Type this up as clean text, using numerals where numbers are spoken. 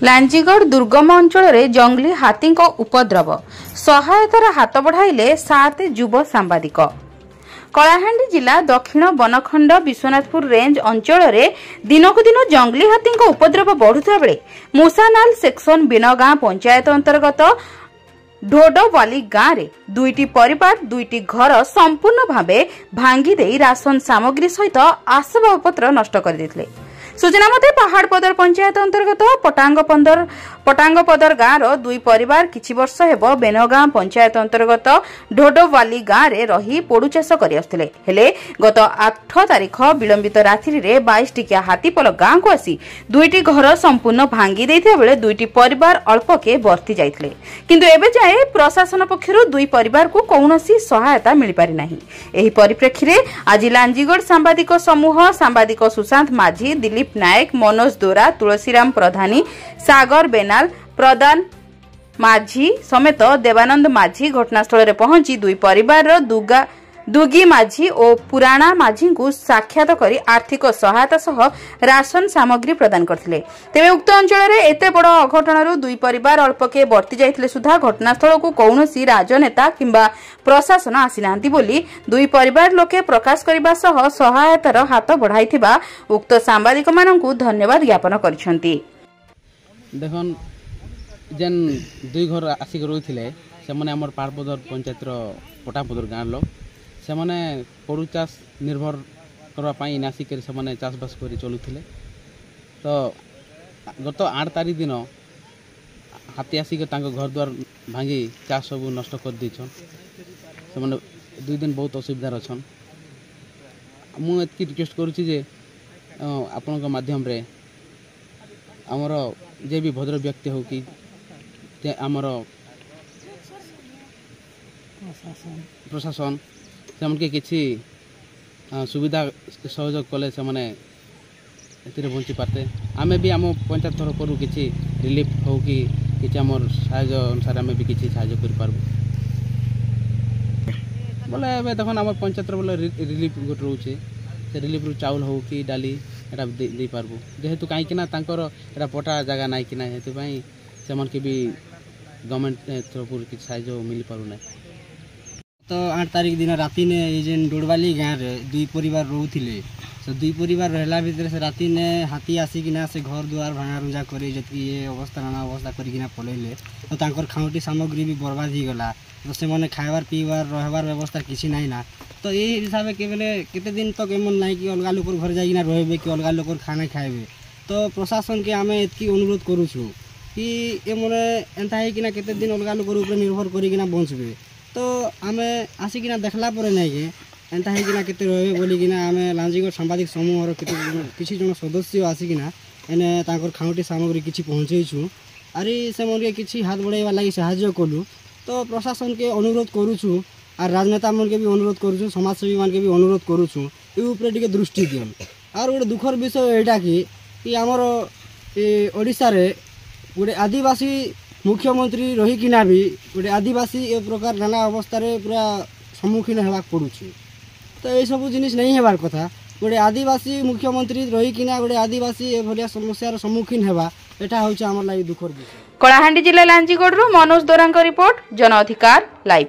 लांजीगढ़ दुर्गम अंचल जंगली हाथी उपद्रव सहायतार हाथ बढ़ाइले 7 युव सांबादिक। कलाहांडी जिला दक्षिण बनखंड विश्वनाथपुर रेंज अंचल दिनकु दिन जंगली हाथी उपद्रव बढ़ुवा बेले मूसानाल सेक्शन बिनगां पंचायत अंतर्गत ढोडवाली गांव रे दुईटी परिवार दुईटी घर संपूर्ण भावे भांगी देई राशन सामग्री सहित आसबाबपत्र नष्ट कर देथिले। सूचना मते पहाड़पदर पंचायत अंतर्गत पटांगपदर गांव दुई परिवार किछि वर्ष हेबो बेनगां पंचायत अंतर्गत ढोडवाली गांव रे रही पोडु चाष करि आस्थिले। हेले गत 8 तारिख विलंबित रात्रि रे 22 टिकिया हाथीपल गांव को आसी दुईटी घर संपूर्ण भांगी दैथिया बेले दुईटी परिवार अल्पके बर्ती जाइथिले, किंतु एबे जाए प्रशासन पक्षरु दुई परिवार को कौनसी सहायता मिल पारि नाही। एही परिप्रेक्षी रे आज लांजीगढ़ सांबादिक समूह सांबादिक सुशांत माझी, दिलीप नायक, मनोज दोरा, तुलसीराम प्रधानी, सागर बेनाल, प्रदान माझी समेत देवानंद माझी घटनास्थल रे पहुंची दुई परिवार दुगी माझी और पुराणा माझी को साक्षात करी आर्थिक सहायता सह राशन सामग्री प्रदान करथिले। तेबे उक्त अंचल रे एते बड़ अघटनरु दुई परिवार अल्पके बर्ती जाइथिले सुधा घटनास्थल को कौनसी राजनेता किंबा प्रशासन आसीनांती बोली दुई परिवार लोके प्रकाश करबा सह सहायतार हाथ बढ़ाइथिबा उक्त सांबादिक माननकु धन्यवाद ज्ञापन करछंती। देखन जेन दुई घर आसिक रहिथिले से माने हमर पारपदर पंचायत रो पटापदर गांव लोग से माने पड़ू चाष निर्भर करने इनासिक से चाषबास कर चलुले। तो गत 8 तारीख दिन हाथी आसिक घर द्वार भांगी चाष सब नष्ट कर देछन। से माने 2 दिन बहुत असुविधा अच्छन। मु एतकी रिक्वेस्ट करुच्ची जे आपण माध्यम रे आमर जे भी भद्र व्यक्ति हो कि आमर प्रशासन से किसी सुविधा सहयोग कले से माने बंची पाते। आमे भी आम पंचायत तरफ किसी रिलीफ हो कि किसी आमर साहाय्य अनुसार आमे भी किसी साहाय्य कर पारबो बोले एबे देखन आमर पंचायत बोले रिलीफ गोट रोचे से रिलीफ रु चाउल हो कि डाली एटा दे पारबो जेहेतु कहीं ना तांकर एटा पटा जगह नाइ कि ना हेतु पई से मन के भी गवर्नमेंट तरफ किसी साहाय्य मिल पारु ना। तो 8 तारीख दिन राति ने जेन डोडवाली गाँव रे दुई परिवार रोथिले से दुई परिवार रहला भितर से राति ने हाथी आसिकिना से घर दुआर भांगा रुंजा करे जति ये अवस्था नाना अवस्था करिकिना पलैले। तो तांकर खाउटी सामग्री भी बर्बाद ही गला। तो से माने खाइबार पीबार रहबार व्यवस्था किसी नाही ना। तो ए हिसाब के बेले केते दिन तक एमन नाही कि अलगा लोकर घर जाइना रहबे कि अलगा लोकर खाना खाइबे। तो प्रशासन के आमे एतकी अनुरोध करूछु कि ए मने एंता है कि ना केते दिन अलगा लोकर ऊपर निर्भर करिकिना बंचबे। तो आमे आसिकिना देखला परे नहीं के एंता है केते रहे बोलिकिना आमे लांजीगढ़ सांबादिक समूह किसी जन सदस्य आसिकिना एने तांकर खाउटी सामग्री किछि पहुँचेछु आरी से मन किछि हाथ बढ़ाइबा लागि साहाय्य कलु। तो प्रशासन के अनुरोध करूछु और राजनेता मन के भी अनुरोध करूछु समाजसेवी मान के भी अनुरोध करूछु ए ऊपर टिके दृष्टि दियन। और गोटे दुखर विषय एटा कि आमर ओडिसा रे गोटे आदिवासी मुख्यमंत्री रहीकिना भी गोटे आदिवासी ए प्रकार नाना अवस्था रे पूरा सम्मुखीन होगा पड़ुछि। तो ये सब जिनिस नहीं हेबार कथा। गोटे आदिवासी मुख्यमंत्री रहीकिना गोटे आदिवासी ए भलिया समस्यार सम्मुखीन हेबा एटा होछि हमर लागि दुखर विषय। कलाहांडी जिला लांजीगढ़ मनोज दोरांक रिपोर्ट, जन अधिकार लाइव।